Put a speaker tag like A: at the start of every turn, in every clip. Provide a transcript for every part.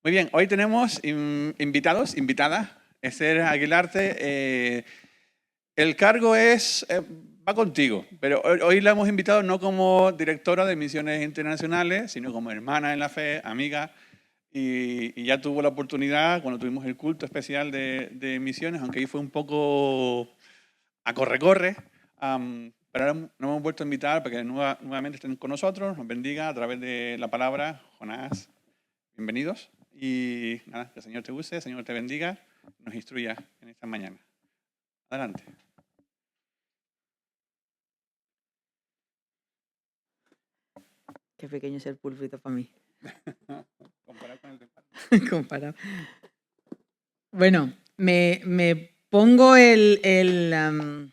A: Muy bien, hoy tenemos invitados, invitada, Esther Aguilarte. El cargo va contigo, pero hoy la hemos invitado no como directora de misiones internacionales, sino como hermana en la fe, amiga, y ya tuvo la oportunidad cuando tuvimos el culto especial de misiones, aunque ahí fue un poco a corre-corre, pero ahora nos hemos vuelto a invitar para que nuevamente estén con nosotros, nos bendiga a través de la palabra. Jonás, bienvenidos. Y nada, que el Señor te use, el Señor te bendiga, nos instruya en esta mañana. Adelante.
B: Qué pequeño es el púlpito para mí.
A: Comparado con el de
B: Comparado. Bueno, me pongo el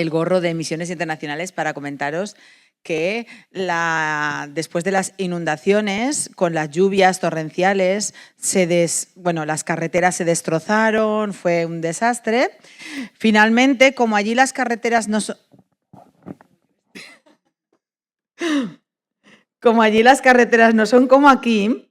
B: gorro de Misiones Internacionales para comentaros que después de las inundaciones, con las lluvias torrenciales, las carreteras se destrozaron, fue un desastre. Finalmente, como allí las carreteras no son... Como allí las carreteras no son como aquí,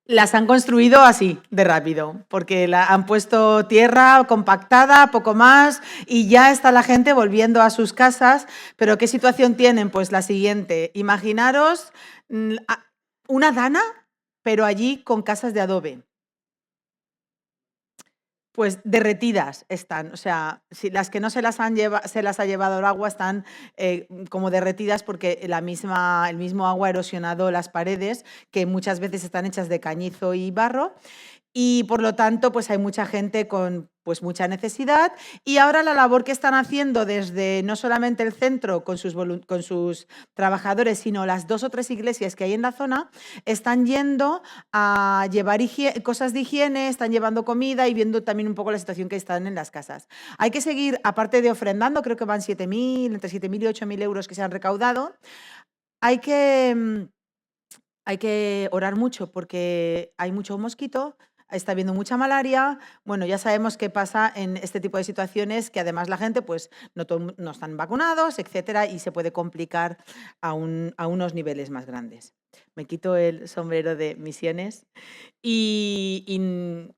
B: las han construido así, de rápido, porque han puesto tierra compactada, poco más, y ya está la gente volviendo a sus casas. ¿Pero qué situación tienen? Pues la siguiente. Imaginaros una Dana, pero allí con casas de adobe. Pues derretidas están, o sea, si las que no se las ha llevado el agua están como derretidas porque el mismo agua ha erosionado las paredes, que muchas veces están hechas de cañizo y barro, y por lo tanto pues hay mucha gente con pues mucha necesidad. Y ahora la labor que están haciendo desde no solamente el centro con sus trabajadores, sino las 2 o 3 iglesias que hay en la zona, están yendo a llevar cosas de higiene, están llevando comida y viendo también un poco la situación que están en las casas. Hay que seguir, aparte de ofrendando, creo que van entre 7.000 y 8.000 euros que se han recaudado. Hay que orar mucho porque hay mucho mosquito, está habiendo mucha malaria. Bueno, ya sabemos qué pasa en este tipo de situaciones, que además la gente pues no están vacunados, etcétera, y se puede complicar a unos niveles más grandes. Me quito el sombrero de misiones y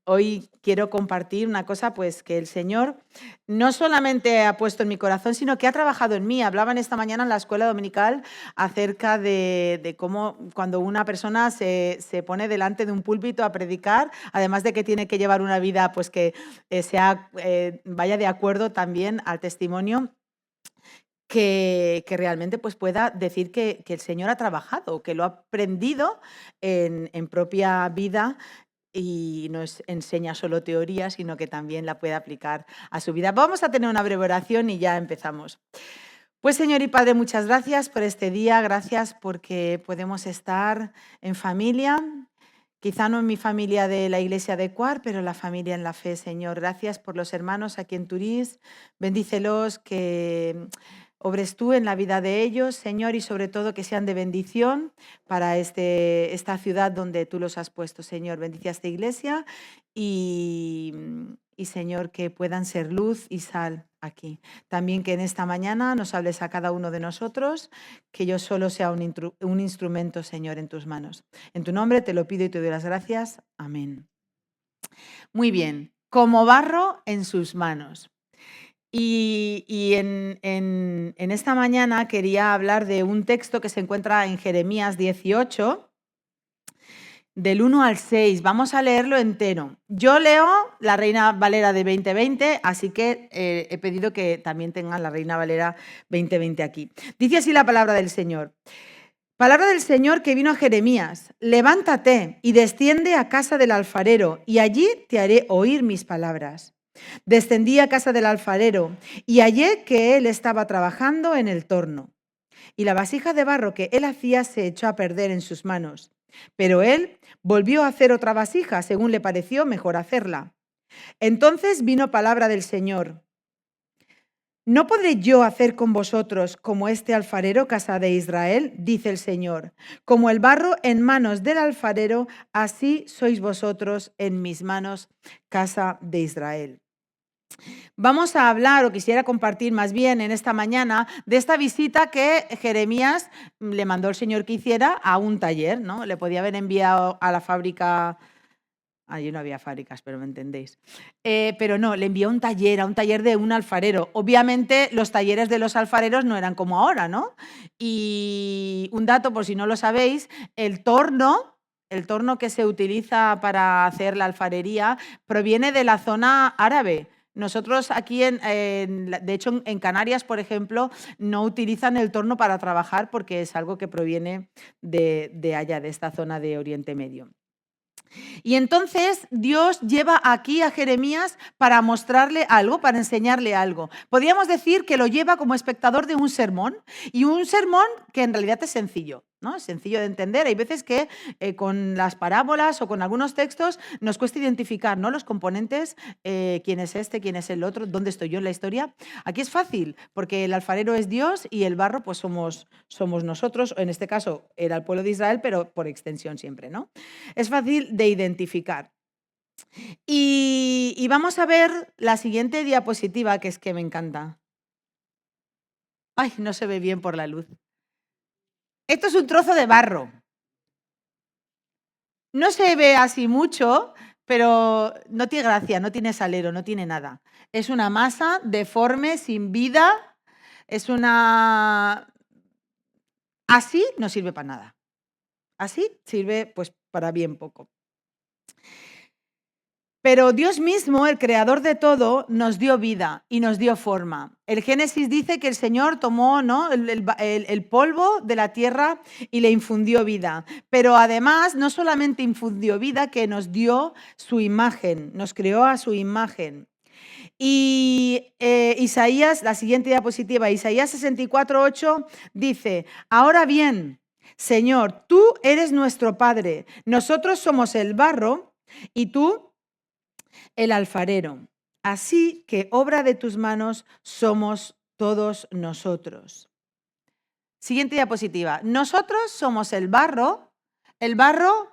B: hoy quiero compartir una cosa pues que el Señor no solamente ha puesto en mi corazón, sino que ha trabajado en mí. Hablaban esta mañana en la escuela dominical acerca de cómo cuando una persona se pone delante de un púlpito a predicar, además de que tiene que llevar una vida pues que vaya de acuerdo también al testimonio, que realmente pues pueda decir que el Señor ha trabajado, que lo ha aprendido en propia vida y no enseña solo teoría, sino que también la puede aplicar a su vida. Vamos a tener una breve oración y ya empezamos. Pues Señor y Padre, muchas gracias por este día, gracias porque podemos estar en familia, quizá no en mi familia de la iglesia de Cuar, pero la familia en la fe, Señor. Gracias por los hermanos aquí en Turís, bendícelos, que obres tú en la vida de ellos, Señor, y sobre todo que sean de bendición para esta ciudad donde tú los has puesto, Señor. Bendice a esta iglesia y Señor, que puedan ser luz y sal aquí. También que en esta mañana nos hables a cada uno de nosotros, que yo solo sea un instrumento, Señor, en tus manos. En tu nombre te lo pido y te doy las gracias. Amén. Muy bien, como barro en sus manos. Y en esta mañana quería hablar de un texto que se encuentra en Jeremías 18, del 1 al 6. Vamos a leerlo entero. Yo leo la Reina Valera de 2020, así que he pedido que también tengan la Reina Valera 2020 aquí. Dice así la palabra del Señor. Palabra del Señor que vino a Jeremías. Levántate y desciende a casa del alfarero, y allí te haré oír mis palabras. Descendí a casa del alfarero y hallé que él estaba trabajando en el torno. Y la vasija de barro que él hacía se echó a perder en sus manos. Pero él volvió a hacer otra vasija, según le pareció mejor hacerla. Entonces vino palabra del Señor. ¿No podré yo hacer con vosotros como este alfarero, casa de Israel? Dice el Señor. Como el barro en manos del alfarero, así sois vosotros en mis manos, casa de Israel. Vamos a hablar, o quisiera compartir más bien en esta mañana, de esta visita que Jeremías le mandó el Señor que hiciera a un taller, ¿no? Le podía haber enviado a la fábrica. Allí no había fábricas, pero me entendéis. Pero no, le envió a un taller de un alfarero. Obviamente los talleres de los alfareros no eran como ahora, ¿no? Y un dato, por si no lo sabéis, el torno que se utiliza para hacer la alfarería proviene de la zona árabe. Nosotros aquí, de hecho, en Canarias, por ejemplo, no utilizan el torno para trabajar porque es algo que proviene de allá, de esta zona de Oriente Medio. Y entonces Dios lleva aquí a Jeremías para mostrarle algo, para enseñarle algo. Podríamos decir que lo lleva como espectador de un sermón, y un sermón que en realidad es sencillo, ¿no? Es sencillo de entender. Hay veces que con las parábolas o con algunos textos nos cuesta identificar, ¿no?, los componentes, quién es este, quién es el otro, dónde estoy yo en la historia. Aquí es fácil, porque el alfarero es Dios y el barro pues somos nosotros, o en este caso era el pueblo de Israel, pero por extensión siempre, ¿no? Es fácil de identificar. Y vamos a ver la siguiente diapositiva, que es que me encanta. Ay, no se ve bien por la luz. Esto es un trozo de barro. No se ve así mucho, pero no tiene gracia, no tiene salero, no tiene nada. Es una masa deforme, sin vida. Es una... Así no sirve para nada. Así sirve pues para bien poco. Pero Dios mismo, el creador de todo, nos dio vida y nos dio forma. El Génesis dice que el Señor tomó, ¿no?, el polvo de la tierra y le infundió vida. Pero además, no solamente infundió vida, que nos dio su imagen, nos creó a su imagen. Y Isaías, la siguiente diapositiva, Isaías 64:8 dice: ahora bien, Señor, tú eres nuestro Padre, nosotros somos el barro y tú el alfarero. Así que obra de tus manos somos todos nosotros. Siguiente diapositiva. Nosotros somos el barro. El barro,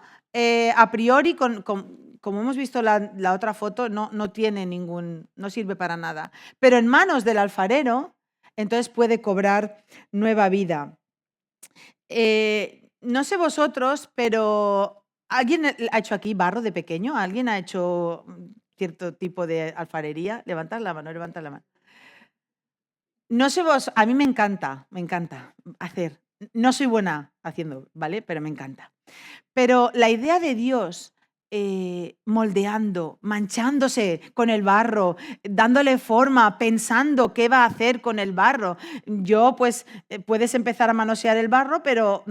B: a priori, como hemos visto la otra foto, no tiene no sirve para nada. Pero en manos del alfarero, entonces puede cobrar nueva vida. No sé vosotros, pero ¿alguien ha hecho aquí barro de pequeño? ¿Alguien ha hecho cierto tipo de alfarería? Levantad la mano, levantad la mano. No sé vos, a mí me encanta hacer. No soy buena haciendo, ¿vale? Pero me encanta. Pero la idea de Dios moldeando, manchándose con el barro, dándole forma, pensando qué va a hacer con el barro. Yo, pues, puedes empezar a manosear el barro, pero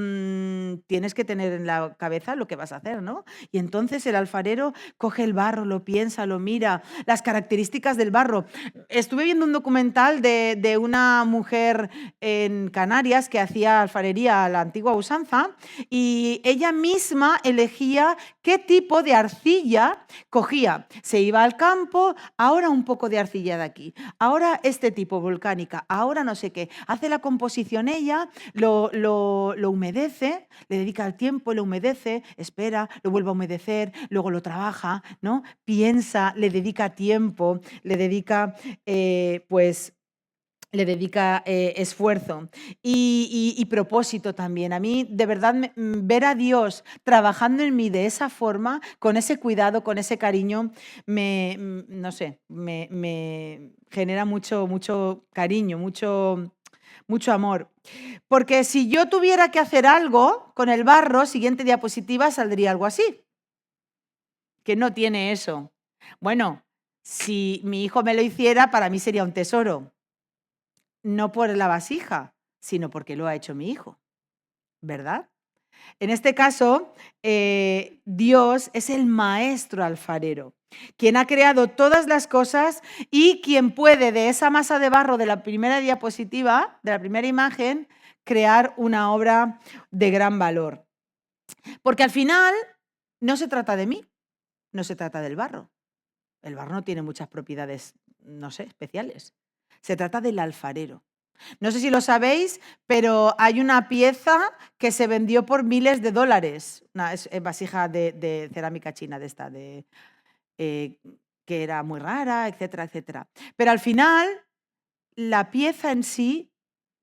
B: tienes que tener en la cabeza lo que vas a hacer, ¿no? Y entonces el alfarero coge el barro, lo piensa, lo mira, las características del barro. Estuve viendo un documental de una mujer en Canarias que hacía alfarería a la antigua usanza, y ella misma elegía qué tipo de arcilla cogía. Se iba al campo, ahora un poco de arcilla de aquí, ahora este tipo volcánica, ahora no sé qué. Hace la composición ella, lo humedece, le dedica el tiempo, lo humedece, espera, lo vuelve a humedecer, luego lo trabaja, ¿no? Piensa, le dedica tiempo, le dedica esfuerzo y propósito también. A mí, de verdad, ver a Dios trabajando en mí de esa forma, con ese cuidado, con ese cariño, no sé, me genera mucho cariño, mucho amor. Porque si yo tuviera que hacer algo con el barro, siguiente diapositiva, saldría algo así, que no tiene eso. Bueno, si mi hijo me lo hiciera, para mí sería un tesoro. No por la vasija, sino porque lo ha hecho mi hijo, ¿verdad? En este caso, Dios es el maestro alfarero, quien ha creado todas las cosas y quien puede de esa masa de barro de la primera diapositiva, de la primera imagen, crear una obra de gran valor. Porque al final no se trata de mí, no se trata del barro. El barro no tiene muchas propiedades, no sé, especiales. Se trata del alfarero. No sé si lo sabéis, pero hay una pieza que se vendió por miles de dólares. Es vasija de cerámica china de esta, que era muy rara, etcétera, etcétera. Pero al final, la pieza en sí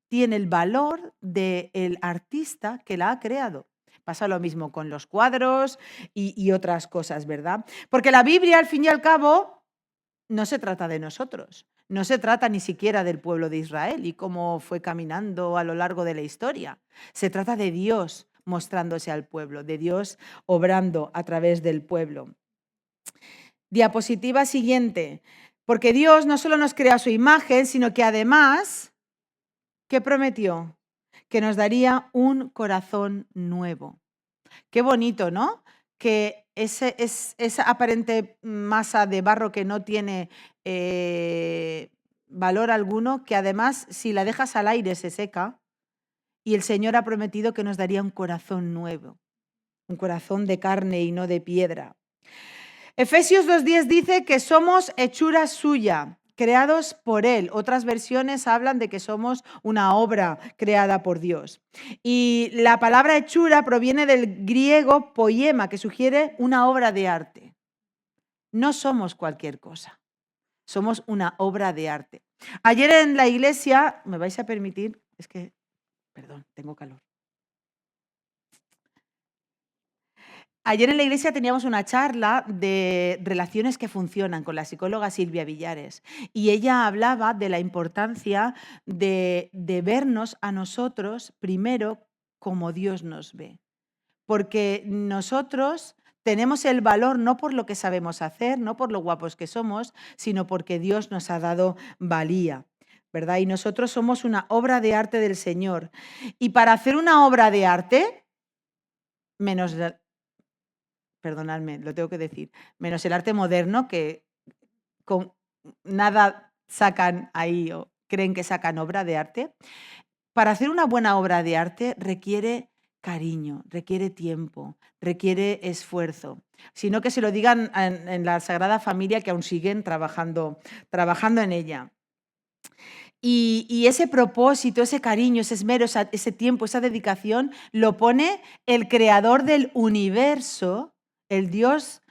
B: tiene el valor del artista que la ha creado. Pasa lo mismo con los cuadros y otras cosas, ¿verdad? Porque la Biblia, al fin y al cabo, no se trata de nosotros, no se trata ni siquiera del pueblo de Israel y cómo fue caminando a lo largo de la historia. Se trata de Dios mostrándose al pueblo, de Dios obrando a través del pueblo. Diapositiva siguiente. Porque Dios no solo nos crea a su imagen, sino que además, ¿qué prometió? Que nos daría un corazón nuevo. Qué bonito, ¿no? Que esa aparente masa de barro que no tiene valor alguno, que además si la dejas al aire se seca, y el Señor ha prometido que nos daría un corazón nuevo, un corazón de carne y no de piedra. Efesios 2:10 dice que somos hechura suya, creados por Él. Otras versiones hablan de que somos una obra creada por Dios. Y la palabra hechura proviene del griego poiema, que sugiere una obra de arte. No somos cualquier cosa, somos una obra de arte. Ayer en la iglesia, ¿me vais a permitir? Perdón, tengo calor. Ayer en la iglesia teníamos una charla de relaciones que funcionan con la psicóloga Silvia Villares y ella hablaba de la importancia de vernos a nosotros primero como Dios nos ve, porque nosotros tenemos el valor no por lo que sabemos hacer, no por lo guapos que somos, sino porque Dios nos ha dado valía, ¿verdad? Y nosotros somos una obra de arte del Señor. Y para hacer una obra de arte, menos perdonadme, lo tengo que decir, menos el arte moderno, que con nada sacan ahí o creen que sacan obra de arte. Para hacer una buena obra de arte requiere cariño, requiere tiempo, requiere esfuerzo. Sino que se lo digan en la Sagrada Familia, que aún siguen trabajando en ella. Y ese propósito, ese cariño, ese esmero, ese tiempo, esa dedicación, lo pone el creador del universo, el Dios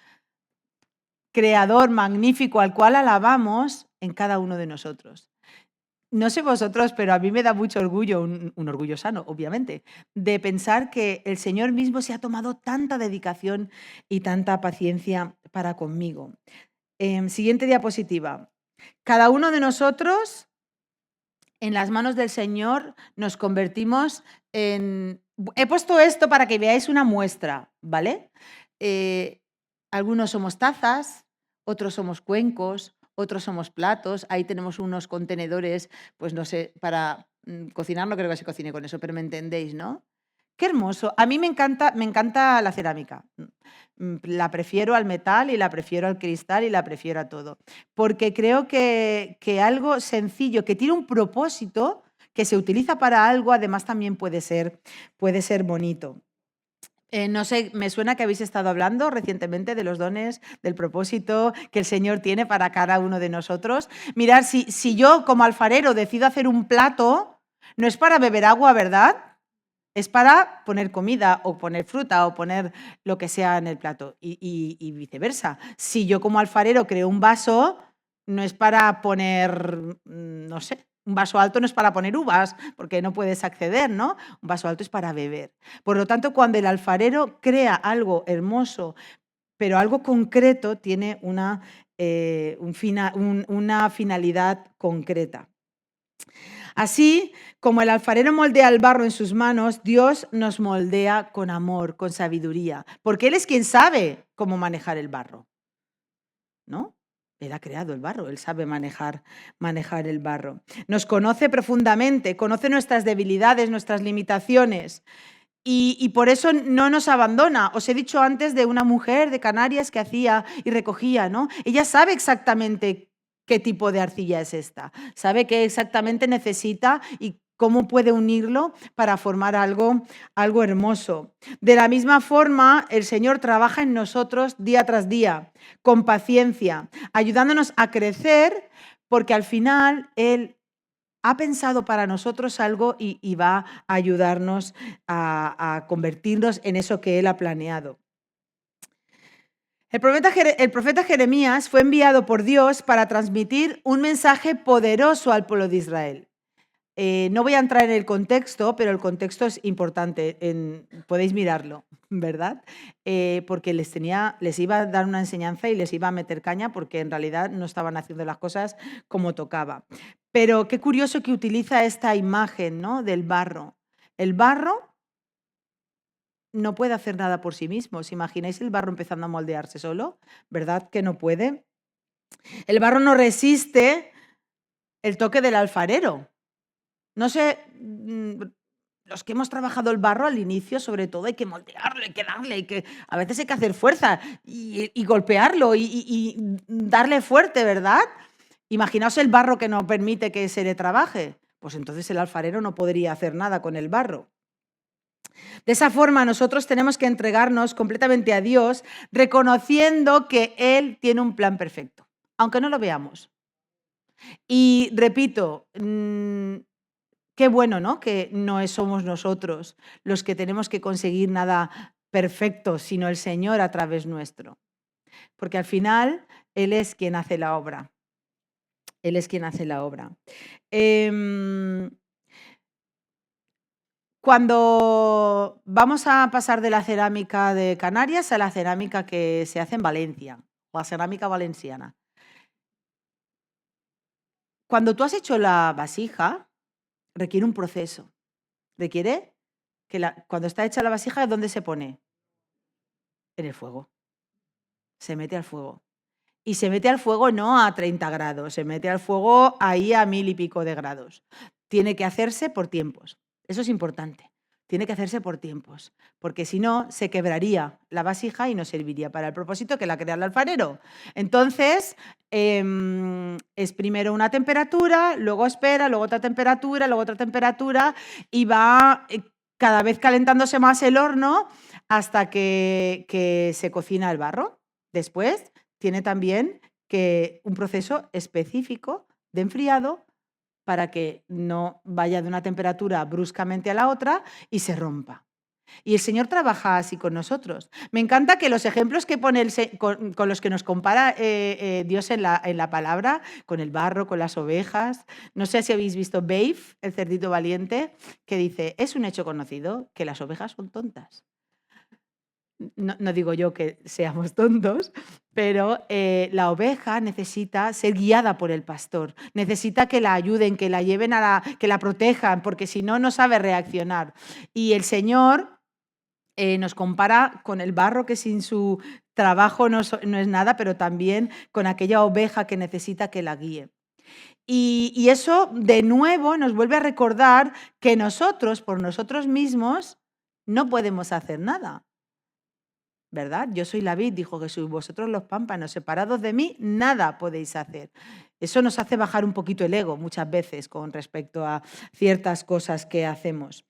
B: creador magnífico al cual alabamos en cada uno de nosotros. No sé vosotros, pero a mí me da mucho orgullo, un orgullo sano, obviamente, de pensar que el Señor mismo se ha tomado tanta dedicación y tanta paciencia para conmigo. Siguiente diapositiva. Cada uno de nosotros, en las manos del Señor, nos convertimos en... He puesto esto para que veáis una muestra, ¿vale? Algunos somos tazas, otros somos cuencos, otros somos platos. Ahí tenemos unos contenedores, pues no sé, para cocinar, no creo que se cocine con eso, pero me entendéis, ¿no? Qué hermoso. A mí me encanta la cerámica. La prefiero al metal y la prefiero al cristal y la prefiero a todo. Porque creo que algo sencillo, que tiene un propósito, que se utiliza para algo, además también puede ser bonito. No sé, me suena que habéis estado hablando recientemente de los dones, del propósito que el Señor tiene para cada uno de nosotros. Mirad, si yo como alfarero decido hacer un plato, no es para beber agua, ¿verdad? Es para poner comida o poner fruta o poner lo que sea en el plato y viceversa. Si yo como alfarero creo un vaso, no es para poner, no sé, un vaso alto no es para poner uvas, porque no puedes acceder, ¿no? Un vaso alto es para beber. Por lo tanto, cuando el alfarero crea algo hermoso, pero algo concreto, tiene una finalidad concreta. Así como el alfarero moldea el barro en sus manos, Dios nos moldea con amor, con sabiduría, porque Él es quien sabe cómo manejar el barro, ¿no? Él ha creado el barro, Él sabe manejar el barro. Nos conoce profundamente, conoce nuestras debilidades, nuestras limitaciones y por eso no nos abandona. Os he dicho antes de una mujer de Canarias que hacía y recogía, ¿no? Ella sabe exactamente qué tipo de arcilla es esta, sabe qué exactamente necesita y cómo puede unirlo para formar algo hermoso. De la misma forma, el Señor trabaja en nosotros día tras día, con paciencia, ayudándonos a crecer, porque al final Él ha pensado para nosotros algo y va a ayudarnos a convertirnos en eso que Él ha planeado. El profeta Jeremías fue enviado por Dios para transmitir un mensaje poderoso al pueblo de Israel. No voy a entrar en el contexto, pero el contexto es importante, podéis mirarlo, ¿verdad? Porque les iba a dar una enseñanza y les iba a meter caña porque en realidad no estaban haciendo las cosas como tocaba. Pero qué curioso que utiliza esta imagen, ¿no?, del barro. El barro no puede hacer nada por sí mismo. ¿Os imagináis el barro empezando a moldearse solo? ¿Verdad que no puede? El barro no resiste el toque del alfarero. No sé, los que hemos trabajado el barro al inicio, sobre todo, hay que moldearlo, hay que darle, a veces hay que hacer fuerza y golpearlo y darle fuerte, ¿verdad? Imaginaos el barro que no permite que se le trabaje. Pues entonces el alfarero no podría hacer nada con el barro. De esa forma, nosotros tenemos que entregarnos completamente a Dios, reconociendo que Él tiene un plan perfecto, aunque no lo veamos. Y repito, qué bueno, ¿no?, que no somos nosotros los que tenemos que conseguir nada perfecto, sino el Señor a través nuestro. Porque al final Él es quien hace la obra. Él es quien hace la obra. Cuando vamos a pasar de la cerámica de Canarias a la cerámica que se hace en Valencia, la cerámica valenciana. Cuando tú has hecho la vasija, requiere un proceso. Requiere que cuando está hecha la vasija, ¿dónde se pone? En el fuego. Se mete al fuego. Y se mete al fuego no a 30 grados, se mete al fuego ahí a 1000 y pico de grados. Tiene que hacerse por tiempos. Eso es importante. Tiene que hacerse por tiempos, porque si no, se quebraría la vasija y no serviría para el propósito que la crea el alfarero. Entonces, es primero una temperatura, luego espera, luego otra temperatura y va cada vez calentándose más el horno hasta que se cocina el barro. Después tiene también un proceso específico de enfriado para que no vaya de una temperatura bruscamente a la otra y se rompa. Y el Señor trabaja así con nosotros. Me encanta que los ejemplos que pone con los que nos compara Dios en la palabra, con el barro, con las ovejas. No sé si habéis visto Babe, el cerdito valiente, que dice, es un hecho conocido que las ovejas son tontas. No digo yo que seamos tontos, pero la oveja necesita ser guiada por el pastor, necesita que la ayuden, que la lleven que la protejan, porque si no, no sabe reaccionar. Y el Señor nos compara con el barro que sin su trabajo no es nada, pero también con aquella oveja que necesita que la guíe. Y eso, de nuevo, nos vuelve a recordar que nosotros, por nosotros mismos, no podemos hacer nada. ¿Verdad? Yo soy la vid, dijo Jesús, vosotros los pámpanos, separados de mí, nada podéis hacer. Eso nos hace bajar un poquito el ego muchas veces con respecto a ciertas cosas que hacemos.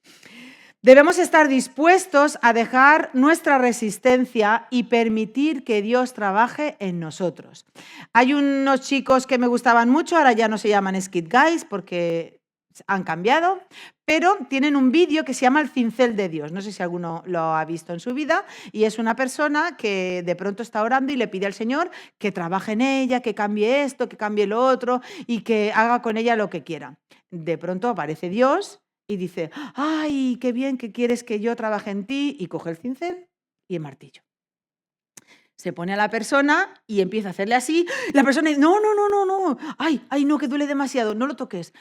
B: Debemos estar dispuestos a dejar nuestra resistencia y permitir que Dios trabaje en nosotros. Hay unos chicos que me gustaban mucho, ahora ya no se llaman Skid Guys porque han cambiado, pero tienen un vídeo que se llama El cincel de Dios. No sé si alguno lo ha visto en su vida, y es una persona que de pronto está orando y le pide al Señor que trabaje en ella, que cambie esto, que cambie lo otro y que haga con ella lo que quiera. De pronto aparece Dios y dice, ¡ay, qué bien que quieres que yo trabaje en ti! Y coge el cincel y el martillo. Se pone a la persona y empieza a hacerle así. La persona dice, no, ay, no, que duele demasiado, no lo toques,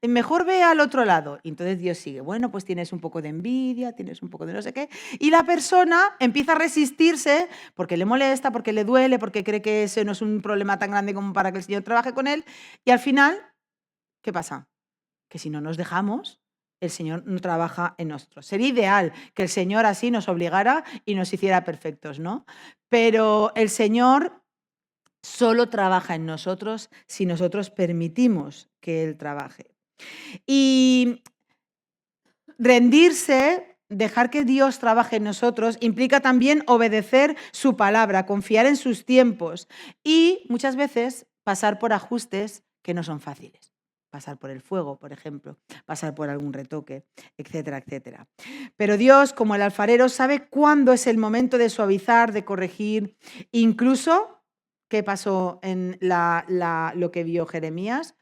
B: mejor ve al otro lado. Y entonces Dios sigue, bueno, pues tienes un poco de envidia, tienes un poco de no sé qué. Y la persona empieza a resistirse porque le molesta, porque le duele, porque cree que ese no es un problema tan grande como para que el Señor trabaje con él. Y al final, ¿qué pasa? Que si no nos dejamos, el Señor no trabaja en nosotros. Sería ideal que el Señor así nos obligara y nos hiciera perfectos, ¿no? Pero el Señor solo trabaja en nosotros si nosotros permitimos que Él trabaje. Y rendirse, dejar que Dios trabaje en nosotros, implica también obedecer su palabra, confiar en sus tiempos y muchas veces pasar por ajustes que no son fáciles. pasar por el fuego, por ejemplo, pasar por algún retoque, etcétera, etcétera. Pero Dios, como el alfarero, sabe cuándo es el momento de suavizar, de corregir, incluso, ¿qué pasó en lo que vio Jeremías?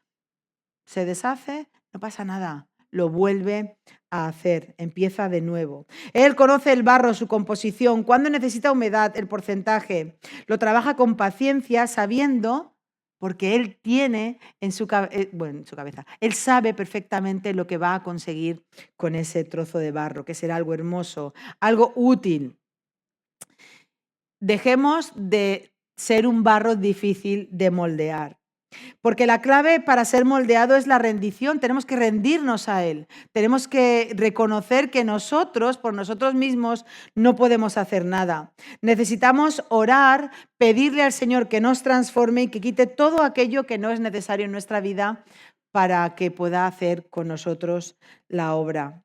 B: Se deshace, no pasa nada, lo vuelve a hacer, empieza de nuevo. Él conoce el barro, su composición, cuándo necesita humedad, el porcentaje, lo trabaja con paciencia, sabiendo, porque él tiene en su cabeza, él sabe perfectamente lo que va a conseguir con ese trozo de barro, que será algo hermoso, algo útil. Dejemos de ser un barro difícil de moldear. Porque la clave para ser moldeado es la rendición. Tenemos que rendirnos a Él. Tenemos que reconocer que nosotros, por nosotros mismos, no podemos hacer nada. Necesitamos orar, pedirle al Señor que nos transforme y que quite todo aquello que no es necesario en nuestra vida para que pueda hacer con nosotros la obra.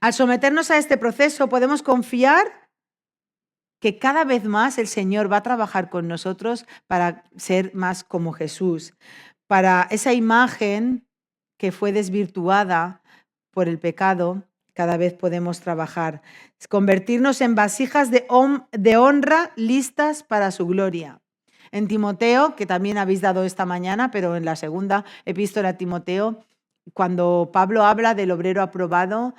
B: Al someternos a este proceso, podemos confiar que cada vez más el Señor va a trabajar con nosotros para ser más como Jesús, para esa imagen que fue desvirtuada por el pecado, cada vez podemos trabajar, convertirnos en vasijas de honra listas para su gloria. En Timoteo, que también habéis dado esta mañana, pero en la segunda epístola a Timoteo, cuando Pablo habla del obrero aprobado,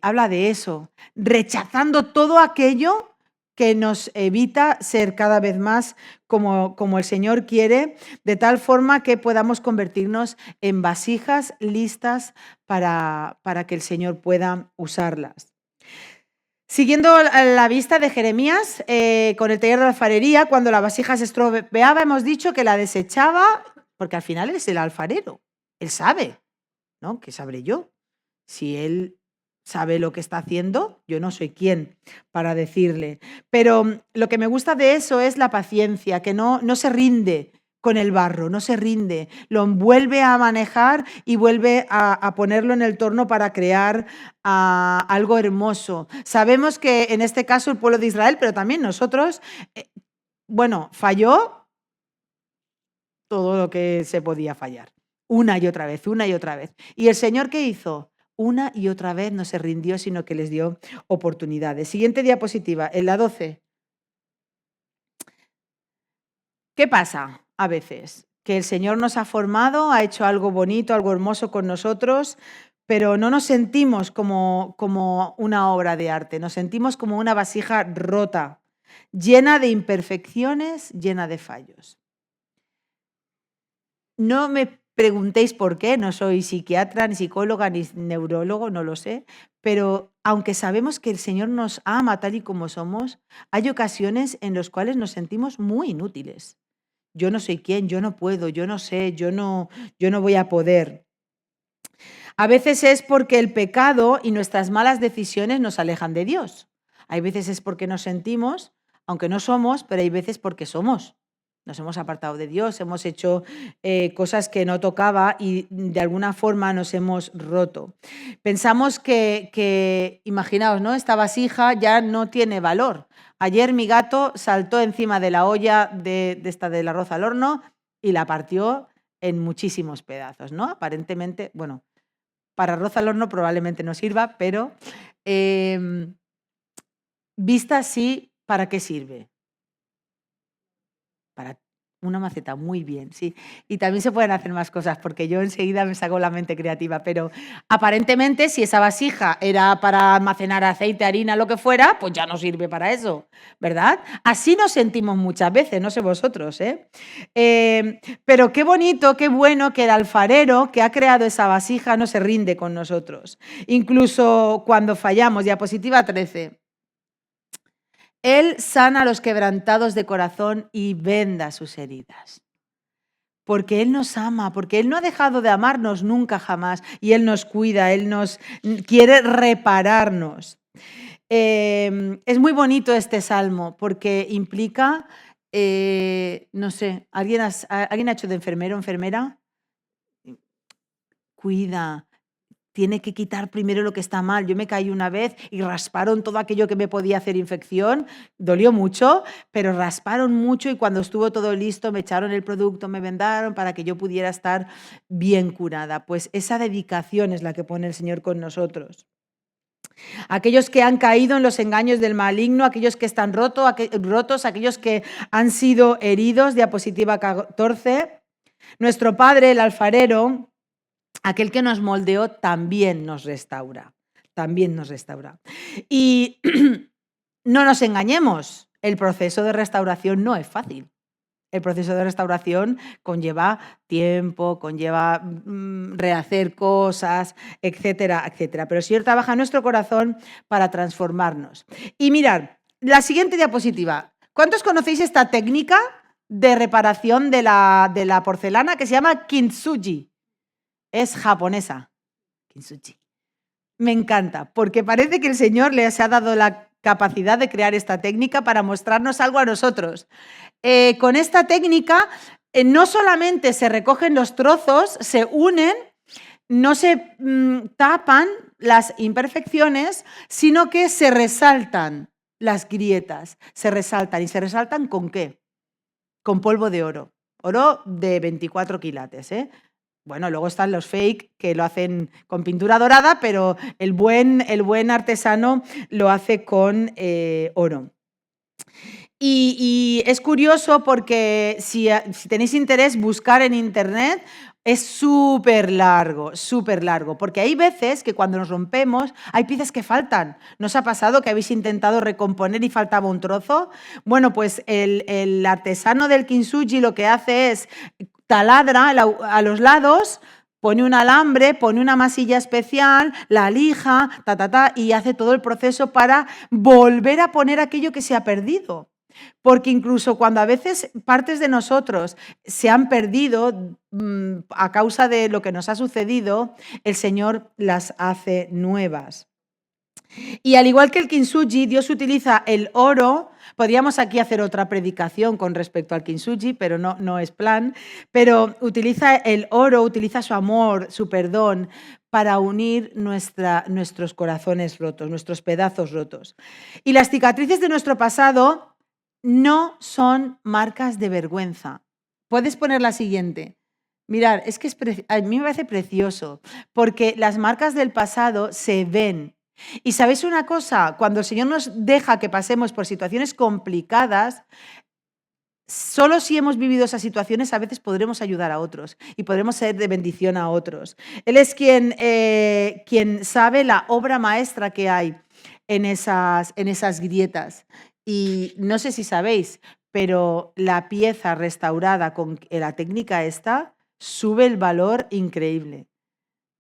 B: habla de eso, rechazando todo aquello que nos evita ser cada vez más como el Señor quiere, de tal forma que podamos convertirnos en vasijas listas para que el Señor pueda usarlas. Siguiendo la vista de Jeremías, con el taller de alfarería, cuando la vasija se estropeaba, hemos dicho que la desechaba, porque al final él es el alfarero, él sabe, ¿no? ¿Qué sabré yo? Si él sabe lo que está haciendo, yo no soy quien para decirle. Pero lo que me gusta de eso es la paciencia, que no se rinde con el barro, no se rinde, lo vuelve a manejar y vuelve a ponerlo en el torno para crear algo hermoso. Sabemos que en este caso el pueblo de Israel, pero también nosotros, falló todo lo que se podía fallar. Una y otra vez, una y otra vez. ¿Y el Señor qué hizo? Una y otra vez no se rindió, sino que les dio oportunidades. Siguiente diapositiva, en la 12. ¿Qué pasa a veces? Que el Señor nos ha formado, ha hecho algo bonito, algo hermoso con nosotros, pero no nos sentimos como una obra de arte, nos sentimos como una vasija rota, llena de imperfecciones, llena de fallos. No me preguntéis por qué, no soy psiquiatra, ni psicóloga, ni neurólogo, no lo sé, pero aunque sabemos que el Señor nos ama tal y como somos, hay ocasiones en las cuales nos sentimos muy inútiles. Yo no soy quien, yo no puedo, yo no sé, yo no voy a poder. A veces es porque el pecado y nuestras malas decisiones nos alejan de Dios. Hay veces es porque nos sentimos, aunque no somos, pero hay veces porque somos. Nos hemos apartado de Dios, hemos hecho cosas que no tocaba y de alguna forma nos hemos roto. Pensamos que imaginaos, ¿no? Esta vasija ya no tiene valor. Ayer mi gato saltó encima de la olla del arroz al horno y la partió en muchísimos pedazos, ¿no? Aparentemente, para arroz al horno probablemente no sirva, pero vista así, ¿para qué sirve? Para una maceta, muy bien, sí. Y también se pueden hacer más cosas, porque yo enseguida me saco la mente creativa, pero aparentemente si esa vasija era para almacenar aceite, harina, lo que fuera, pues ya no sirve para eso, ¿verdad? Así nos sentimos muchas veces, no sé vosotros, ¿eh? Pero qué bonito, qué bueno que el alfarero que ha creado esa vasija no se rinde con nosotros. Incluso cuando fallamos, diapositiva 13. Él sana a los quebrantados de corazón y venda sus heridas. Porque Él nos ama, porque Él no ha dejado de amarnos nunca jamás y Él nos cuida, Él nos quiere repararnos. Es muy bonito este salmo porque implica, no sé, ¿alguien ha hecho de enfermero o enfermera? Cuida, tiene que quitar primero lo que está mal. Yo me caí una vez y rasparon todo aquello que me podía hacer infección. Dolió mucho, pero rasparon mucho y cuando estuvo todo listo me echaron el producto, me vendaron para que yo pudiera estar bien curada. Pues esa dedicación es la que pone el Señor con nosotros. Aquellos que han caído en los engaños del maligno, aquellos que están rotos, aquellos que han sido heridos, diapositiva 14. Nuestro Padre, el alfarero, aquel que nos moldeó, también nos restaura. También nos restaura. Y no nos engañemos, el proceso de restauración no es fácil. El proceso de restauración conlleva tiempo, conlleva rehacer cosas, etcétera, etcétera. Pero el Señor trabaja en nuestro corazón para transformarnos. Y mirad, la siguiente diapositiva. ¿Cuántos conocéis esta técnica de reparación de la porcelana que se llama kintsugi? Es japonesa. Kintsugi. Me encanta, porque parece que el Señor les ha dado la capacidad de crear esta técnica para mostrarnos algo a nosotros. Con esta técnica no solamente se recogen los trozos, se unen, no se tapan las imperfecciones, sino que se resaltan las grietas, se resaltan. ¿Y se resaltan con qué? Con polvo de oro, oro de 24 quilates, ¿eh? Bueno, luego están los fake que lo hacen con pintura dorada, pero el buen artesano lo hace con oro. Y es curioso porque si tenéis interés, buscar en internet, es súper largo, porque hay veces que cuando nos rompemos hay piezas que faltan. ¿No os ha pasado que habéis intentado recomponer y faltaba un trozo? Bueno, pues el artesano del kintsugi lo que hace es taladra a los lados, pone un alambre, pone una masilla especial, la lija, y hace todo el proceso para volver a poner aquello que se ha perdido. Porque incluso cuando a veces partes de nosotros se han perdido a causa de lo que nos ha sucedido, el Señor las hace nuevas. Y al igual que el kintsugi, Dios utiliza el oro. Podríamos aquí hacer otra predicación con respecto al kintsugi, pero no es plan. Pero utiliza el oro, utiliza su amor, su perdón, para unir nuestros corazones rotos, nuestros pedazos rotos. Y las cicatrices de nuestro pasado no son marcas de vergüenza. Puedes poner la siguiente. Mirad, es que a mí me parece precioso, porque las marcas del pasado se ven. Y ¿sabéis una cosa? Cuando el Señor nos deja que pasemos por situaciones complicadas, solo si hemos vivido esas situaciones a veces podremos ayudar a otros y podremos ser de bendición a otros. Él es quien sabe la obra maestra que hay en esas grietas. Y no sé si sabéis, pero la pieza restaurada con la técnica esta sube el valor increíble,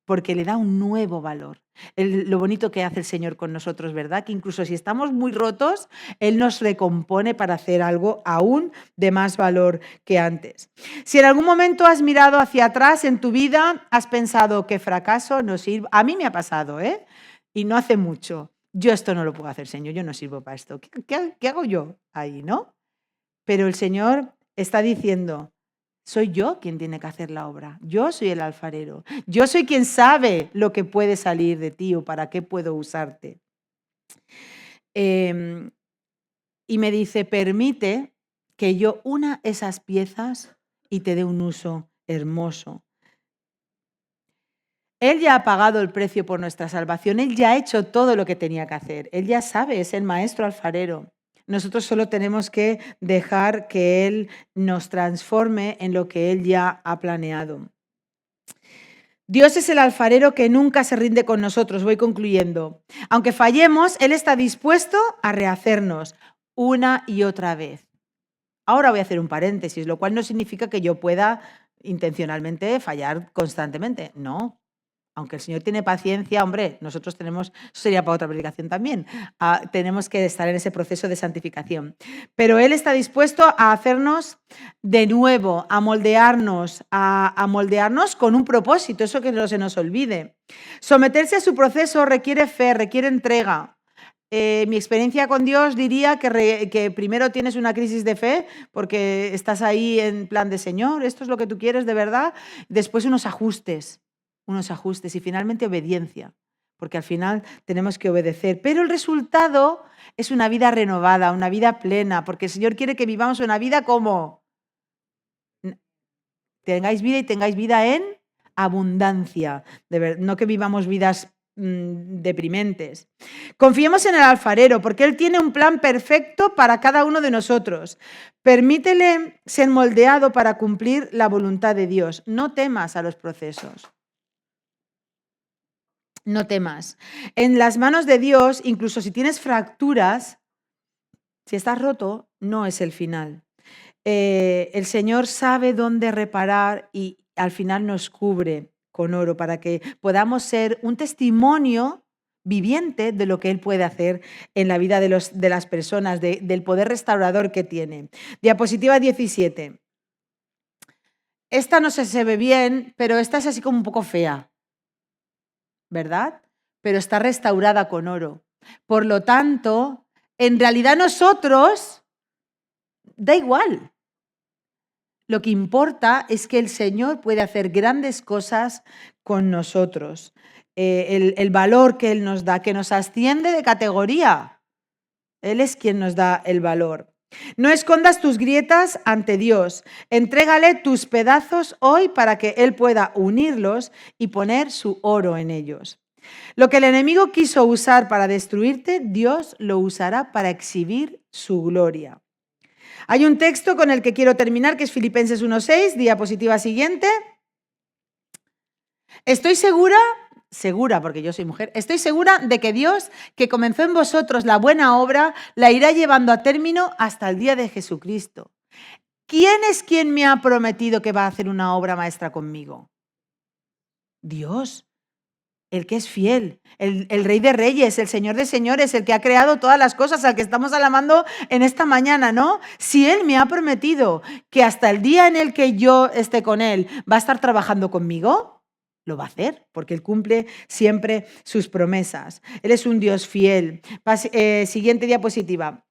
B: porque le da un nuevo valor. Lo bonito que hace el Señor con nosotros, ¿verdad? Que incluso si estamos muy rotos, Él nos recompone para hacer algo aún de más valor que antes. Si en algún momento has mirado hacia atrás en tu vida, has pensado que fracaso no sirve. A mí me ha pasado, ¿eh? Y no hace mucho. Yo esto no lo puedo hacer, Señor, yo no sirvo para esto. ¿Qué hago yo ahí, no? Pero el Señor está diciendo, soy yo quien tiene que hacer la obra. Yo soy el alfarero. Yo soy quien sabe lo que puede salir de ti o para qué puedo usarte. Y me dice, permite que yo una esas piezas y te dé un uso hermoso. Él ya ha pagado el precio por nuestra salvación. Él ya ha hecho todo lo que tenía que hacer. Él ya sabe, es el maestro alfarero. Nosotros solo tenemos que dejar que Él nos transforme en lo que Él ya ha planeado. Dios es el alfarero que nunca se rinde con nosotros. Voy concluyendo. Aunque fallemos, Él está dispuesto a rehacernos una y otra vez. Ahora voy a hacer un paréntesis, lo cual no significa que yo pueda intencionalmente fallar constantemente. No. Aunque el Señor tiene paciencia, hombre, nosotros tenemos, eso sería para otra predicación también, tenemos que estar en ese proceso de santificación. Pero Él está dispuesto a hacernos de nuevo, a moldearnos con un propósito, eso que no se nos olvide. Someterse a su proceso requiere fe, requiere entrega. Mi experiencia con Dios diría que primero tienes una crisis de fe porque estás ahí en plan de Señor, esto es lo que tú quieres de verdad, después unos ajustes unos ajustes y finalmente obediencia, porque al final tenemos que obedecer. Pero el resultado es una vida renovada, una vida plena, porque el Señor quiere que vivamos una vida como tengáis vida y tengáis vida en abundancia, no que vivamos vidas deprimentes. Confiemos en el alfarero, porque Él tiene un plan perfecto para cada uno de nosotros. Permítele ser moldeado para cumplir la voluntad de Dios. No temas a los procesos. No temas. En las manos de Dios, incluso si tienes fracturas, si estás roto, no es el final. El Señor sabe dónde reparar y al final nos cubre con oro para que podamos ser un testimonio viviente de lo que Él puede hacer en la vida de las personas, del poder restaurador que tiene. Diapositiva 17. Esta no se ve bien, pero esta es así como un poco fea, ¿verdad? Pero está restaurada con oro. Por lo tanto, en realidad nosotros, da igual. Lo que importa es que el Señor puede hacer grandes cosas con nosotros. El valor que Él nos da, que nos asciende de categoría. Él es quien nos da el valor. No escondas tus grietas ante Dios. Entrégale tus pedazos hoy para que Él pueda unirlos y poner su oro en ellos. Lo que el enemigo quiso usar para destruirte, Dios lo usará para exhibir su gloria. Hay un texto con el que quiero terminar, que es Filipenses 1:6, diapositiva siguiente. Estoy segura porque yo soy mujer, estoy segura de que Dios, que comenzó en vosotros la buena obra, la irá llevando a término hasta el día de Jesucristo. ¿Quién es quien me ha prometido que va a hacer una obra maestra conmigo? Dios. El que es fiel, el Rey de Reyes, el Señor de Señores, el que ha creado todas las cosas, al que estamos alabando en esta mañana, ¿no? Si Él me ha prometido que hasta el día en el que yo esté con Él va a estar trabajando conmigo, lo va a hacer, porque Él cumple siempre sus promesas. Él es un Dios fiel. Siguiente diapositiva.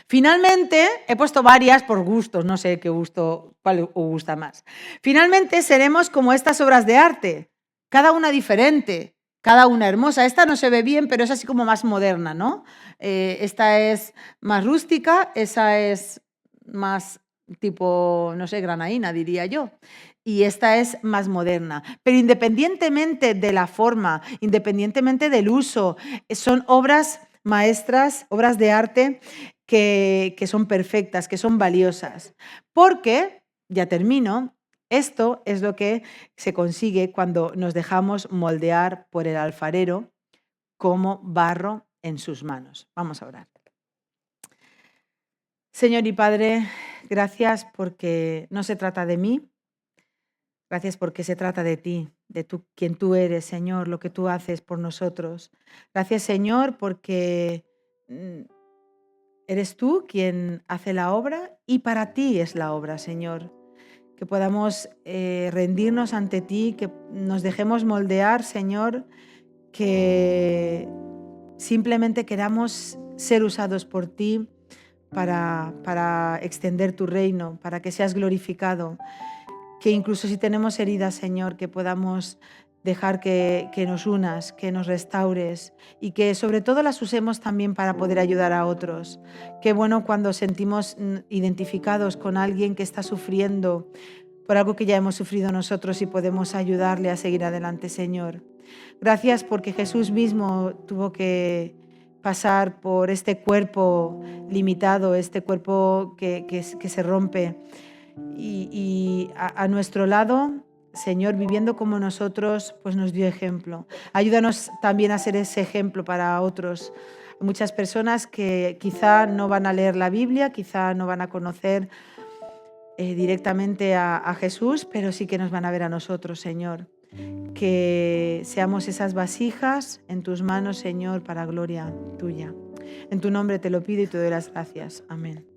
B: Finalmente, he puesto varias por gustos, no sé cuál os gusta más. Finalmente seremos como estas obras de arte. Cada una diferente, cada una hermosa. Esta no se ve bien, pero es así como más moderna, ¿no? Esta es más rústica, esa es más tipo, no sé, granaína, diría yo. Y esta es más moderna. Pero independientemente de la forma, independientemente del uso, son obras maestras, obras de arte que son perfectas, que son valiosas. Porque, ya termino, esto es lo que se consigue cuando nos dejamos moldear por el alfarero como barro en sus manos. Vamos a orar. Señor y Padre, gracias porque no se trata de mí, gracias porque se trata de ti, de quien tú eres, Señor, lo que tú haces por nosotros. Gracias, Señor, porque eres tú quien hace la obra y para ti es la obra, Señor. Que podamos rendirnos ante ti, que nos dejemos moldear, Señor, que simplemente queramos ser usados por ti para extender tu reino, para que seas glorificado, que incluso si tenemos heridas, Señor, que podamos dejar que nos unas, que nos restaures y que sobre todo las usemos también para poder ayudar a otros. Qué bueno cuando sentimos identificados con alguien que está sufriendo por algo que ya hemos sufrido nosotros y podemos ayudarle a seguir adelante, Señor. Gracias porque Jesús mismo tuvo que pasar por este cuerpo limitado, este cuerpo que se rompe y a nuestro lado, Señor, viviendo como nosotros, pues nos dio ejemplo. Ayúdanos también a ser ese ejemplo para otros. Muchas personas que quizá no van a leer la Biblia, quizá no van a conocer directamente a Jesús, pero sí que nos van a ver a nosotros, Señor. Que seamos esas vasijas en tus manos, Señor, para gloria tuya. En tu nombre te lo pido y te doy las gracias. Amén.